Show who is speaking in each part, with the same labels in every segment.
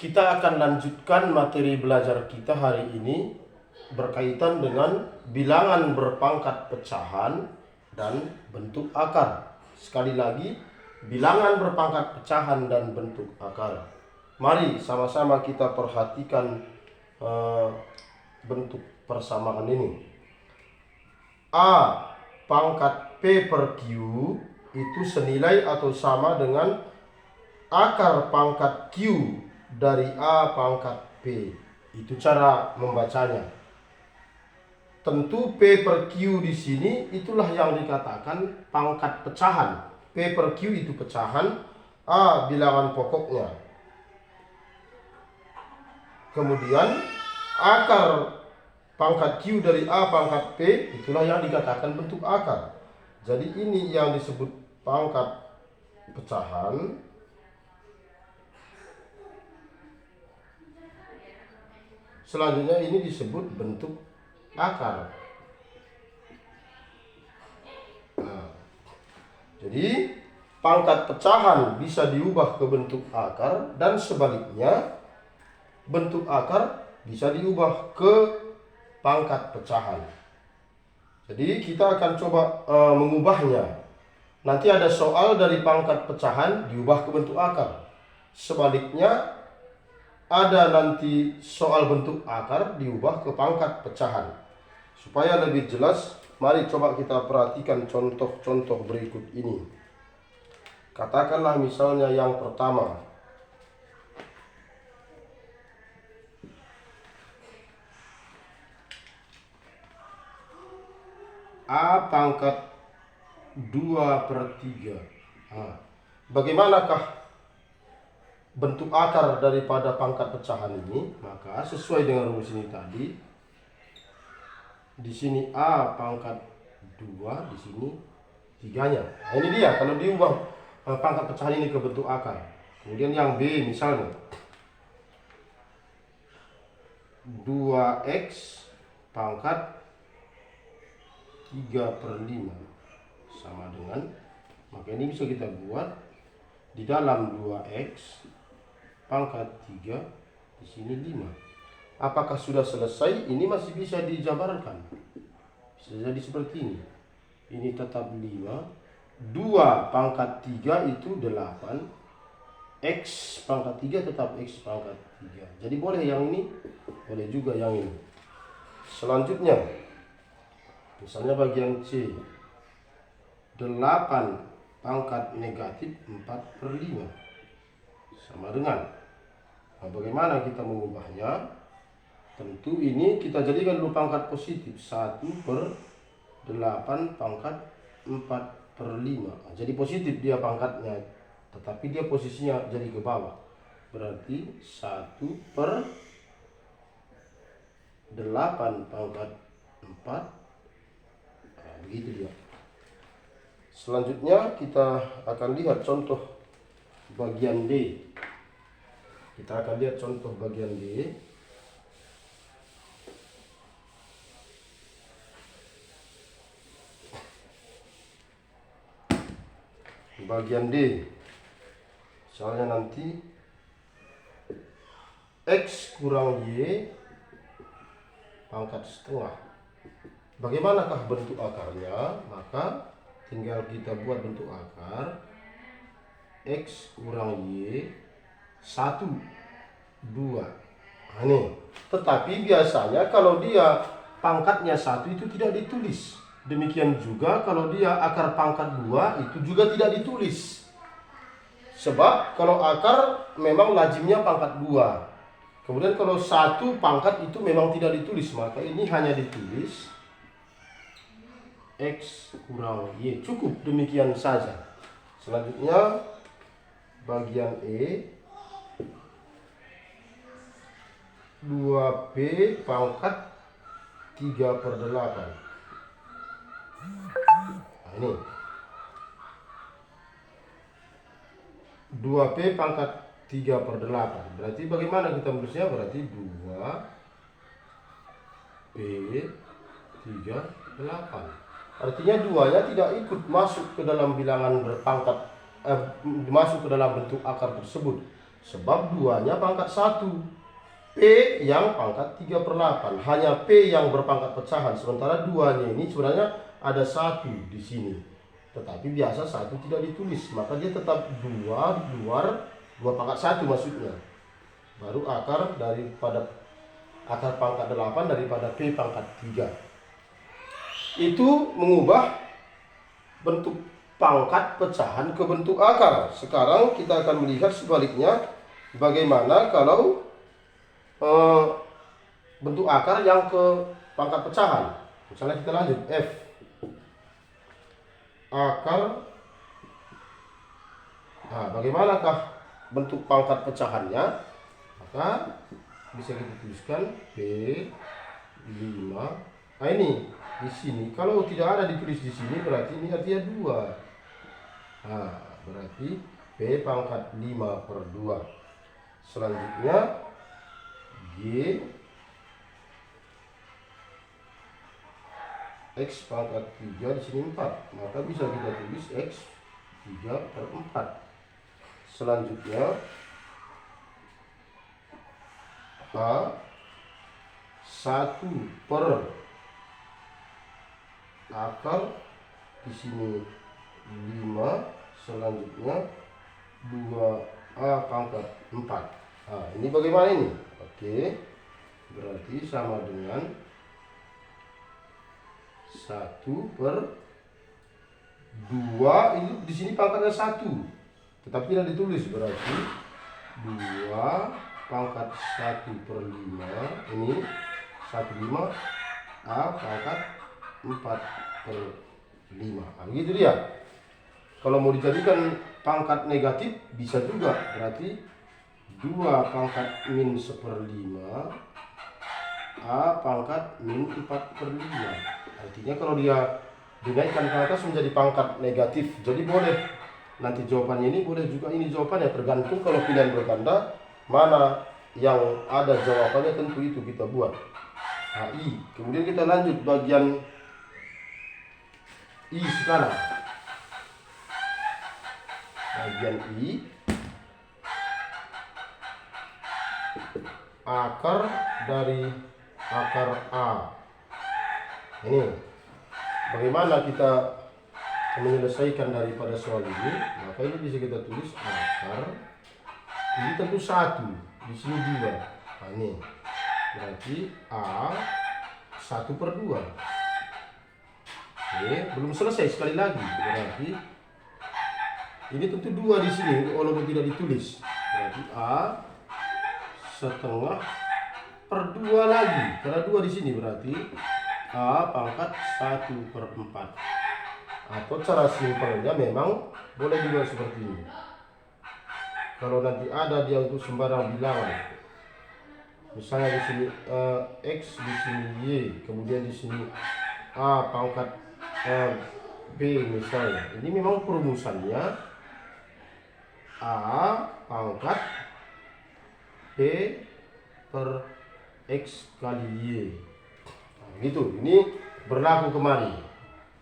Speaker 1: Kita akan lanjutkan materi belajar kita hari ini berkaitan dengan bilangan berpangkat pecahan dan bentuk akar. Sekali lagi, bilangan berpangkat pecahan dan bentuk akar. Mari sama-sama kita perhatikan bentuk persamaan ini. A pangkat P per Q itu senilai atau sama dengan akar pangkat Q dari A pangkat P. Itu cara membacanya. Tentu P per Q di sini itulah yang dikatakan pangkat pecahan. P per Q itu pecahan, A bilangan pokoknya. Kemudian akar pangkat Q dari A pangkat P itulah yang dikatakan bentuk akar. Jadi ini yang disebut pangkat pecahan. Selanjutnya ini disebut bentuk akar. Nah, jadi pangkat pecahan bisa diubah ke bentuk akar dan sebaliknya bentuk akar bisa diubah ke pangkat pecahan. Jadi kita akan coba mengubahnya. Nanti ada soal dari pangkat pecahan diubah ke bentuk akar. Sebaliknya ada nanti soal bentuk akar diubah ke pangkat pecahan. Supaya lebih jelas, mari coba kita perhatikan contoh-contoh berikut ini. Katakanlah misalnya yang pertama. A pangkat 2/3. Nah, bagaimanakah bentuk akar daripada pangkat pecahan ini? Maka sesuai dengan rumus ini tadi, di sini A pangkat 2, di sini 3-nya. Nah, ini dia kalau diubah pangkat pecahan ini ke bentuk akar. Kemudian yang B misalnya 2x pangkat 3/5 sama dengan, maka ini bisa kita buat di dalam 2x pangkat 3, di sini 5. Apakah sudah selesai? Ini masih bisa dijabarkan. Bisa jadi seperti ini. Ini tetap 5. 2 pangkat 3 itu 8. X pangkat 3 tetap X pangkat 3. Jadi boleh yang ini, boleh juga yang ini. Selanjutnya, misalnya bagian C. 8 pangkat negatif 4/5 sama dengan, nah, bagaimana kita mengubahnya? Tentu ini kita jadikan dulu pangkat positif, 1/8 pangkat 4/5. Nah, jadi positif dia pangkatnya, tetapi dia posisinya jadi ke bawah. Berarti 1/8 pangkat 4. Nah, begitu dia. Selanjutnya kita akan lihat contoh bagian D. Kita akan lihat contoh bagian D. Bagian D, misalnya nanti X kurang Y pangkat setengah. Bagaimanakah bentuk akarnya? Maka tinggal kita buat bentuk akar. X kurang Y 1, 2. Nah, ini. Tetapi biasanya kalau dia pangkatnya 1 itu tidak ditulis. Demikian juga kalau dia akar pangkat 2 itu juga tidak ditulis. Sebab kalau akar memang lazimnya pangkat 2. Kemudian kalau 1 pangkat itu memang tidak ditulis. Maka ini hanya ditulis X kurang Y. Cukup demikian saja. Selanjutnya bagian E. 2P pangkat 3/8. Nah, ini 2P pangkat 3/8. Berarti bagaimana kita menulisnya? Berarti 2P 3/8. Artinya 2-nya tidak ikut masuk ke dalam bilangan berpangkat, masuk ke dalam bentuk akar tersebut. Sebab 2-nya pangkat 1. P yang pangkat 3/8. Hanya P yang berpangkat pecahan. Sementara 2-nya ini sebenarnya ada 1 di sini. Tetapi biasa 1 tidak ditulis. Maka dia tetap 2 di luar 2 pangkat 1 maksudnya. Baru akar pangkat 8 daripada P pangkat 3. Itu mengubah bentuk pangkat pecahan ke bentuk akar. Sekarang kita akan melihat sebaliknya, bagaimana kalau bentuk akar yang ke pangkat pecahan. Misalnya kita lanjut, F akar. Nah, bagaimanakah bentuk pangkat pecahannya? Maka bisa kita tuliskan P5. Nah ini di sini, kalau tidak ada ditulis di sini berarti ini artinya 2. Nah, berarti P pangkat 5/2. Selanjutnya G X pangkat 3, di sini 4. Maka bisa kita tulis X 3/4. Selanjutnya H 1 akar, di sini 5. Selanjutnya 2A pangkat 4. Nah, ini bagaimana ini? Oke, berarti sama dengan 1/2. Ini di sini pangkatnya 1, tetapi tidak ditulis. Berarti 2 pangkat 1/5. Ini 1/5 A pangkat 4/5. Nah, begitu dia. Kalau mau dijadikan pangkat negatif bisa juga. Berarti 2 pangkat -1/5 A pangkat -4/5. Artinya kalau dia dinaikkan ke atas menjadi pangkat negatif. Jadi boleh nanti jawabannya ini, boleh juga ini jawabannya. Tergantung kalau pilihan berganda mana yang ada jawabannya, tentu itu kita buat. Nah, I. Kemudian kita lanjut bagian I sekarang. Bagian I, akar dari akar A. Ini bagaimana kita menyelesaikan daripada soal ini? Maka ini bisa kita tulis akar. Ini tentu 1, di sini 2. Nah, ini berarti A 1/2. Oke, belum selesai, sekali lagi. Berarti ini tentu 2 di sini, walaupun tidak ditulis. Berarti A 1/2 lagi, karena 2 di sini berarti A pangkat 1/4. Atau cara simpelnya memang boleh juga seperti ini. Kalau nanti ada dia untuk sembarang bilangan, misalnya di sini X, di sini Y, kemudian di sini A pangkat B misalnya. Ini memang perumusannya A pangkat B per X kali Y. Nah, gitu. Ini berlaku kemari.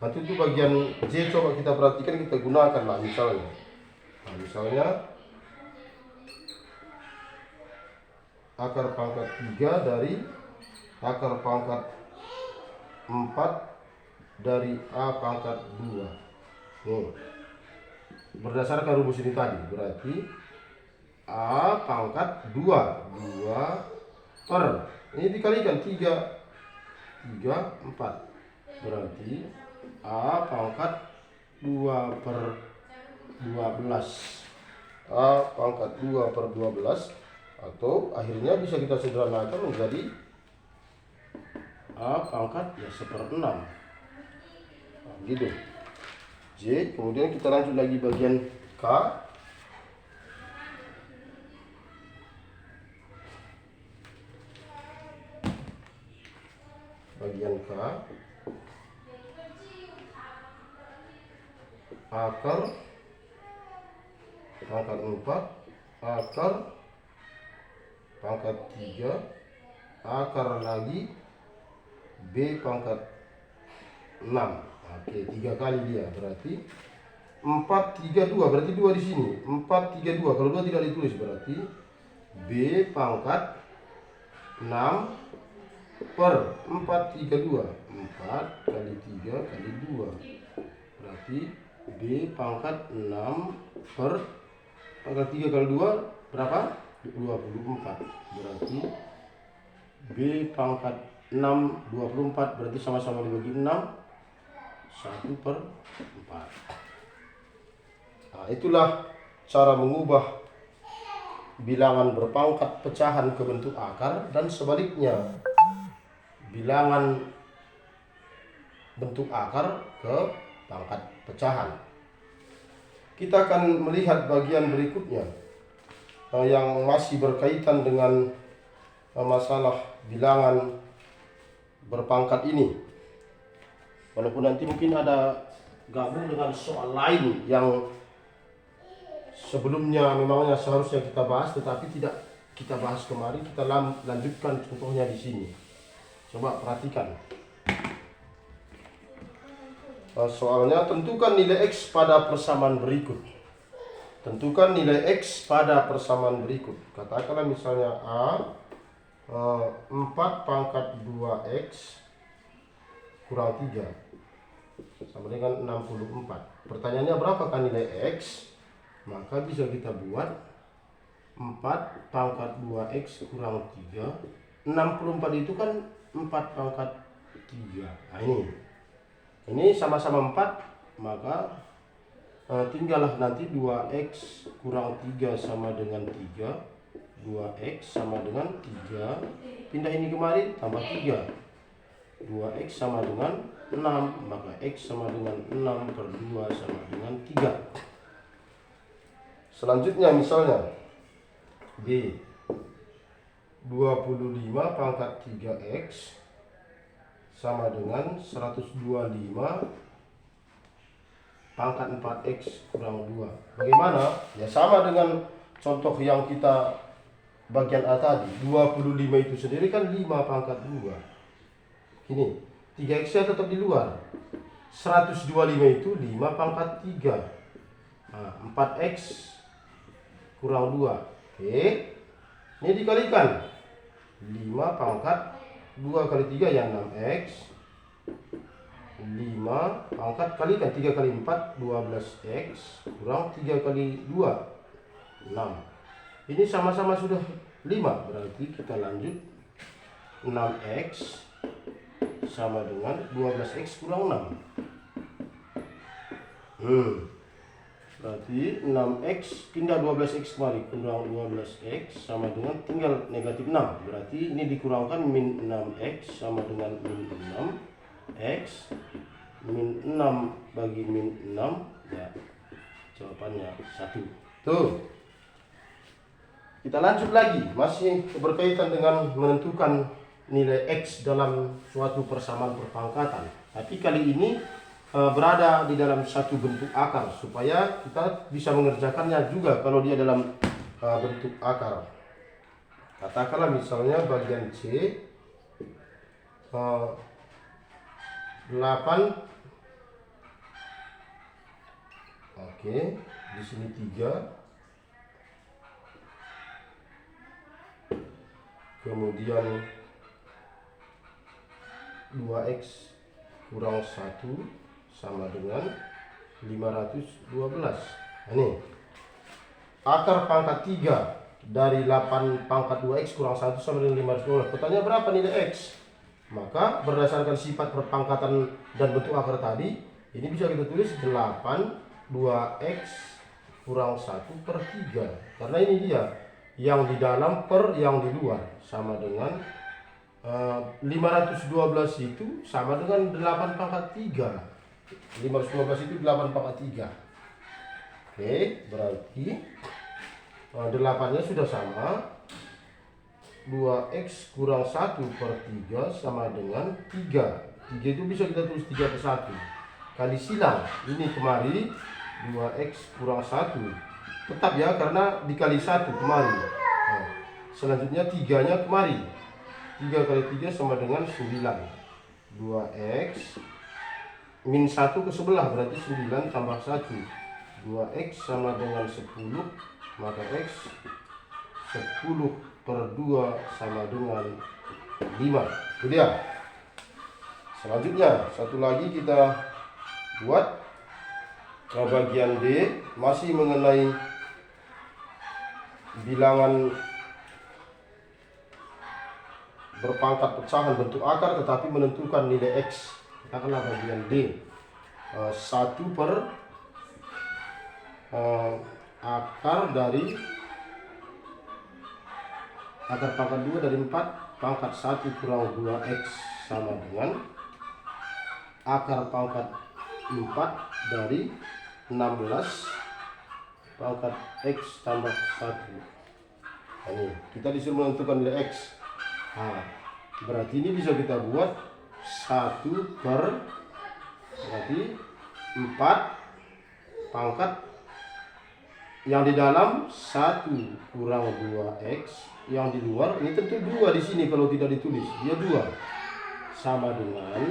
Speaker 1: Nanti itu bagian J coba kita perhatikan, kita gunakan lah misalnya. Nah, misalnya akar pangkat 3 dari akar pangkat 4 dari A pangkat 2. Berdasarkan rumus ini tadi, berarti A pangkat 2 per, ini dikalikan 3 4. Berarti A pangkat 2/12. A pangkat 2/12. Atau akhirnya bisa kita sederhanakan menjadi A pangkat 1/6. Nah, gitu. J. Kemudian kita lanjut lagi bagian K. Bagian K, akar pangkat 4, akar pangkat 3, akar lagi B pangkat 6. Oke, 3 kali dia, berarti 4, 3, 2, berarti 2 di sini. 4, 3, 2. Kalau 2 tidak ditulis berarti B pangkat 6 per 4, 3, 2. 4 kali 3 kali 2. Berarti B pangkat 6 per pangkat 3 kali 2 berapa? 24. Berarti B pangkat 6 24, berarti sama-sama dibagi 6, 1 per 4. Nah, itulah cara mengubah bilangan berpangkat pecahan ke bentuk akar, dan sebaliknya bilangan bentuk akar ke pangkat pecahan. Kita akan melihat bagian berikutnya yang masih berkaitan dengan masalah bilangan berpangkat ini. Walaupun nanti mungkin ada gabung dengan soal lain yang sebelumnya memangnya seharusnya kita bahas, tetapi tidak kita bahas kemarin, kita lanjutkan contohnya di sini. Coba perhatikan. Soalnya, tentukan nilai X pada persamaan berikut. Tentukan nilai X pada persamaan berikut. Katakanlah misalnya A 4 pangkat 2X kurang 3 sama dengan 64. Pertanyaannya berapakah nilai X? Maka bisa kita buat 4 pangkat 2X kurang 3. 64 itu kan 4 pangkat 3. Nah ini sama-sama 4, maka tinggallah nanti 2X kurang 3 sama dengan 3. 2X sama dengan 3. Pindah ini kemari, tambah 3. 2X sama dengan 6, maka X sama dengan 6 per 2 sama dengan 3. Selanjutnya misalnya B 25 pangkat 3X sama dengan 125 pangkat 4X kurang 2. Bagaimana? Ya sama dengan contoh yang kita bagian A tadi. 25 itu sendiri kan 5 pangkat 2. Ini 3X nya tetap di luar. 125 itu 5 pangkat 3. Nah, 4X kurang 2. Oke. Ini dikalikan. 5 pangkat 2 kali 3 ya 6X. 5 pangkat kalikan 3 kali 4 12X kurang 3 kali 2 6. Ini sama-sama sudah 5, berarti kita lanjut 6X sama dengan 12X kurang 6. Berarti 6X pindah 12X kemari, kurang 12X sama dengan tinggal negatif 6. Berarti ini dikurangkan min 6X sama dengan min 6X. Min 6 bagi min 6, ya jawabannya 1. Tuh. Kita lanjut lagi, masih berkaitan dengan menentukan nilai X dalam suatu persamaan perpangkatan. Tapi kali ini berada di dalam satu bentuk akar, supaya kita bisa mengerjakannya juga kalau dia dalam bentuk akar. Katakanlah misalnya bagian C 8. Oke, di sini 3. Kemudian 2X kurang 1 sama dengan 512. Nah, ini akar pangkat 3 dari 8 pangkat 2X kurang 1 sama dengan 512. Pertanyaan berapa nilai X? Maka berdasarkan sifat perpangkatan dan bentuk akar tadi, ini bisa kita tulis 8 2X kurang 1 per 3. Karena ini dia yang di dalam per yang di luar, sama dengan 512 itu sama dengan 8 pangkat 3. 512 itu 8 pangkat 3. Oke, berarti 8-nya sudah sama. 2X kurang 1 per 3 sama dengan 3. 3 itu bisa kita tulis 3 per 1. Kali silang, ini kemari 2X kurang 1. Tetap ya, karena dikali 1 kemari. Nah, selanjutnya 3-nya kemari. 3 kali 3 sama dengan 9. 2X min 1 ke sebelah, berarti 9 tambah 1. 2x sama dengan 10, maka x 10 per 2 sama dengan 5. Itu dia. Selanjutnya, satu lagi kita buat ke bagian D, masih mengenai bilangan berpangkat pecahan bentuk akar tetapi menentukan nilai X. Kita kena bagian D. 1 per akar dari akar pangkat 2 dari 4 pangkat 1 kurang 2x sama dengan akar pangkat 4 dari 16 pangkat x tambah 1. Nah, ini kita disuruh menentukan nilai x. Nah, berarti ini bisa kita buat 1 per berarti 4 pangkat yang di dalam 1 kurang 2x, yang di luar ini tentu 2 di sini kalau tidak ditulis, dia 2 sama dengan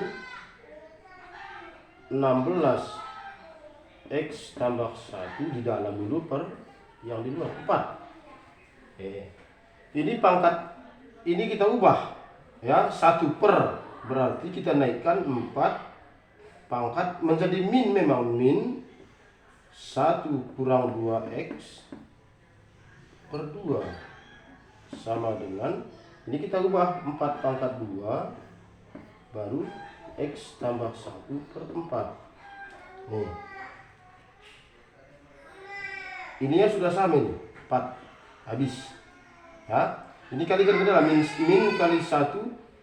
Speaker 1: 16x tambah 1 di dalam dulu per yang di luar 4. Ini pangkat ini kita ubah ya, 1 per berarti kita naikkan 4 pangkat menjadi min, memang min 1 kurang 2x per 2 sama dengan ini kita ubah 4 pangkat 2 baru x tambah 1 per 4. Nih, ininya sudah sama nih, 4 habis ya. Ini kalikan ke dalam min kali 1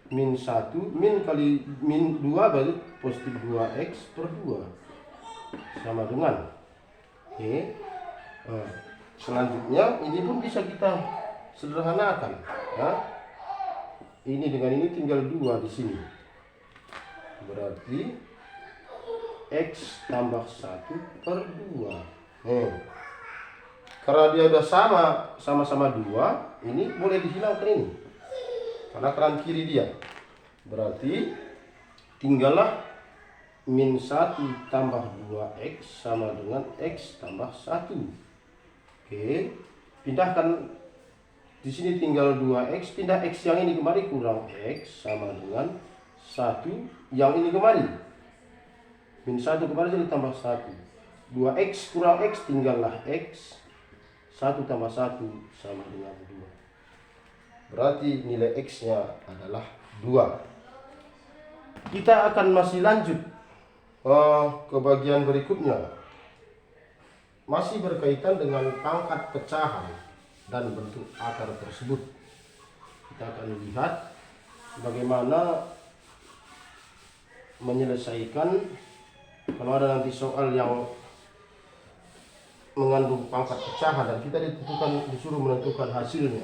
Speaker 1: min 1 min kali min 2 baru positif 2x per 2 sama dengan selanjutnya ini pun bisa kita sederhanakan ya. Ini dengan ini tinggal 2 di sini. Berarti x tambah 1 per 2. Karena dia udah sama-sama 2, ini boleh dihilangkan ini. Karena kanan kiri dia. Berarti tinggallah min 1 tambah 2x sama dengan x tambah 1. Oke, pindahkan di sini tinggal 2x, pindah x yang ini kemari kurang x sama dengan 1 yang ini kemari. Min 1 kemari jadi tambah 1. 2x kurang x tinggallah x. 1 tambah 1 sama dengan 2. Berarti nilai x-nya adalah 2. Kita akan masih lanjut ke bagian berikutnya, masih berkaitan dengan pangkat pecahan dan bentuk akar tersebut. Kita akan lihat bagaimana menyelesaikan kalau ada nanti soal yang mengandung pangkat pecahan dan kita disuruh menentukan hasilnya.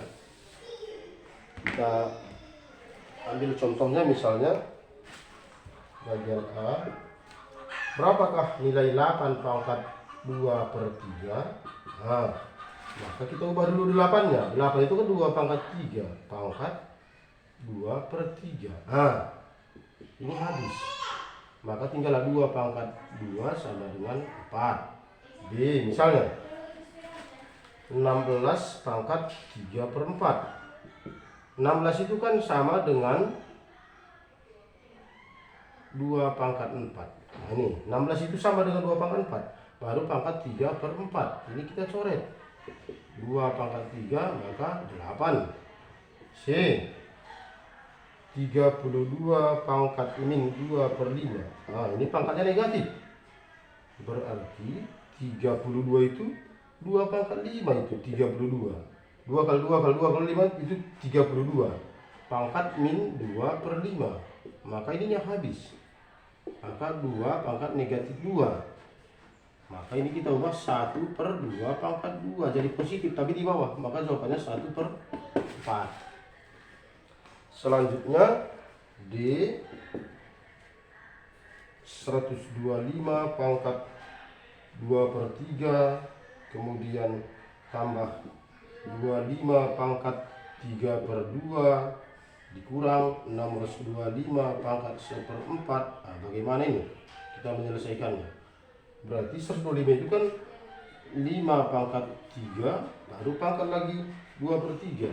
Speaker 1: Kita ambil contohnya, misalnya bagian A, berapakah nilai 8 pangkat 2 per 3? Nah, maka kita ubah dulu 8-nya. 8 itu kan 2 pangkat 3 pangkat 2 per 3. Nah, ini habis. Maka tinggallah 2 pangkat 2 sama dengan 4. B misalnya 16 pangkat 3 per 4. 16 itu kan sama dengan 2 pangkat 4. Nah ini 16 itu sama dengan 2 pangkat 4, baru pangkat 3 per 4. Ini kita coret 2 pangkat 3 maka 8. C 32 pangkat min 2 per 5. Nah ini pangkatnya negatif, berarti 32 itu 2 pangkat 5 itu 32. 2 kali 2 kali 2 kali 5 itu 32. Pangkat min 2 per 5. Maka ininya habis. Maka 2 pangkat negatif 2. Maka ini kita ubah 1 per 2 pangkat 2 jadi positif tapi di bawah. Maka jawabannya 1 per 4. Selanjutnya D 125 pangkat 2 per 3, kemudian tambah 25 pangkat 3 per 2 dikurang 625 pangkat 1 per 4. Nah, bagaimana ini kita menyelesaikannya? Berarti 125 itu kan 5 pangkat 3, baru pangkat lagi 2/3.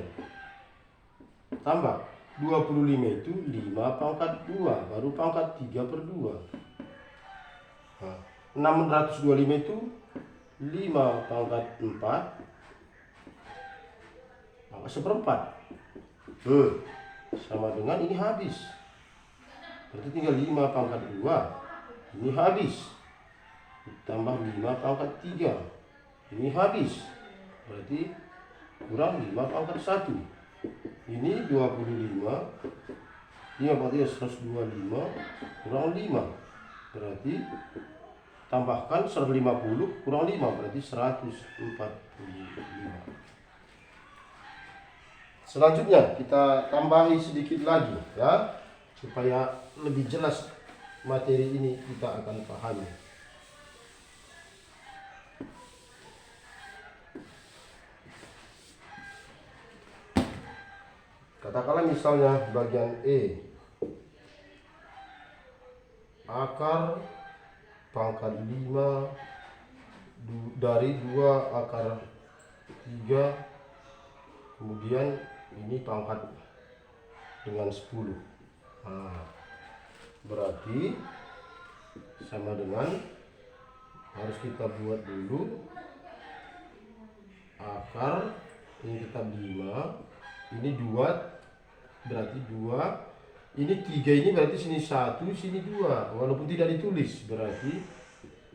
Speaker 1: Tambah 25 itu 5 pangkat 2, baru pangkat 3/2. Nah, 625 itu 5 pangkat 4, pangkat 1/4. Sama dengan ini habis. Berarti tinggal 5 pangkat 2, ini habis. Tambah 5 pangkat 3, ini habis. Berarti kurang 5 pangkat 1. Ini 25, 5 berarti 125, kurang 5. Berarti tambahkan 150 kurang 5, berarti 145. Selanjutnya kita tambahi sedikit lagi ya, supaya lebih jelas materi ini kita akan pahami. Katakanlah misalnya bagian E, akar pangkat 5 dari 2 akar 3, kemudian ini pangkat dengan 10. Nah, berarti sama dengan, harus kita buat dulu akar, ini tetap 5, ini 2, berarti 2, ini 3, ini berarti sini 1, sini 2, walaupun tidak ditulis, berarti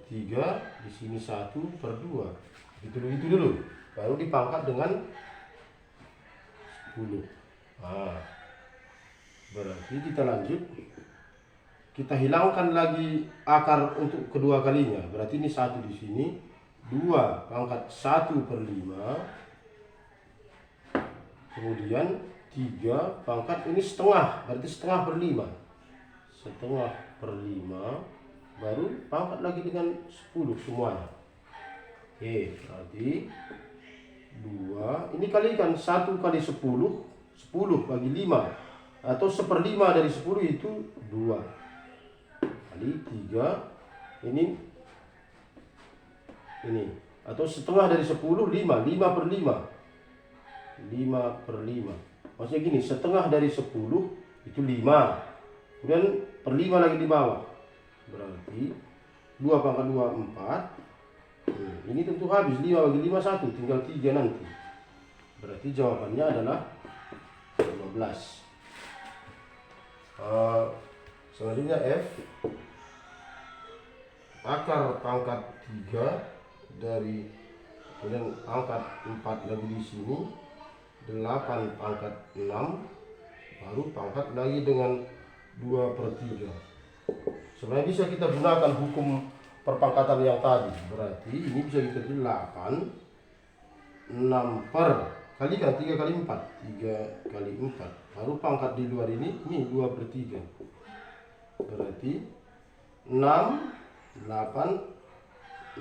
Speaker 1: 3, di sini 1/2. Itu dulu, baru dipangkat dengan 10. Nah, berarti kita lanjut, kita hilangkan lagi akar untuk kedua kalinya. Berarti ini 1 di sini, 2 pangkat 1/5, kemudian 3 pangkat ini setengah, berarti 1/2/5, 1/2/5, baru pangkat lagi dengan 10 semuanya. Oke, berarti 2, ini kalikan 1 kali 10, 10 bagi 5, atau 1/5 dari 10 itu 2, kali 3, ini, atau setengah dari 10, 5, 5/5, 5/5. Maksudnya gini, setengah dari 10 itu 5, kemudian per 5 lagi di bawah, berarti 2 pangkat 2, 4. Ini tentu habis, 5 bagi 5 1, tinggal 3 nanti. Berarti jawabannya adalah 15. Selanjutnya F, akar pangkat 3 dari, kemudian angkat 4 lagi di sini, 8 pangkat 6, baru pangkat lagi dengan 2/3. Sebenarnya bisa kita gunakan hukum perpangkatan yang tadi. Berarti ini bisa kita tulis 8, 6 kalikan 3 kali 4, 3 kali 4, baru pangkat di luar ini 2/3. Berarti 6, 8,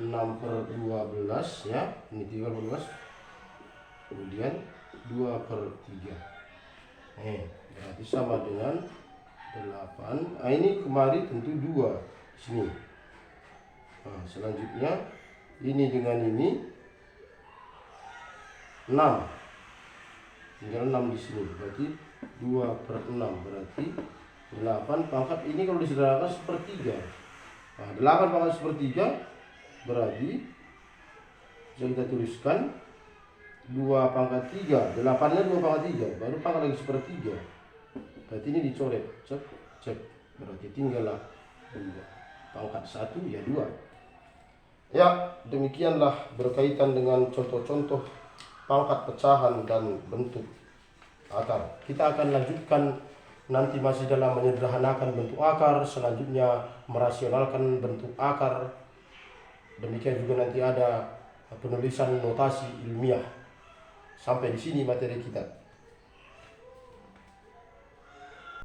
Speaker 1: 6/12 ya, ini 13, kemudian 2/3. Berarti sama dengan 8. Nah, ini kemari tentu 2 sini. Nah, selanjutnya ini dengan ini 6, tinggal 6 di sini, berarti 2/6, berarti 8 pangkat ini kalau disederhanakan 1/3. Nah, 8 pangkat 1/3 berarti bisa kita tuliskan 2 pangkat 3, 8-nya 2 pangkat 3, baru pangkat lagi 1/3. Berarti ini dicoret, cek, berarti tinggallah 2, pangkat 1 ya 2. Ya, demikianlah berkaitan dengan contoh-contoh pangkat pecahan dan bentuk akar. Kita akan lanjutkan nanti masih dalam menyederhanakan bentuk akar, selanjutnya merasionalkan bentuk akar. Demikian juga nanti ada penulisan notasi ilmiah. Sampai di sini materi kita.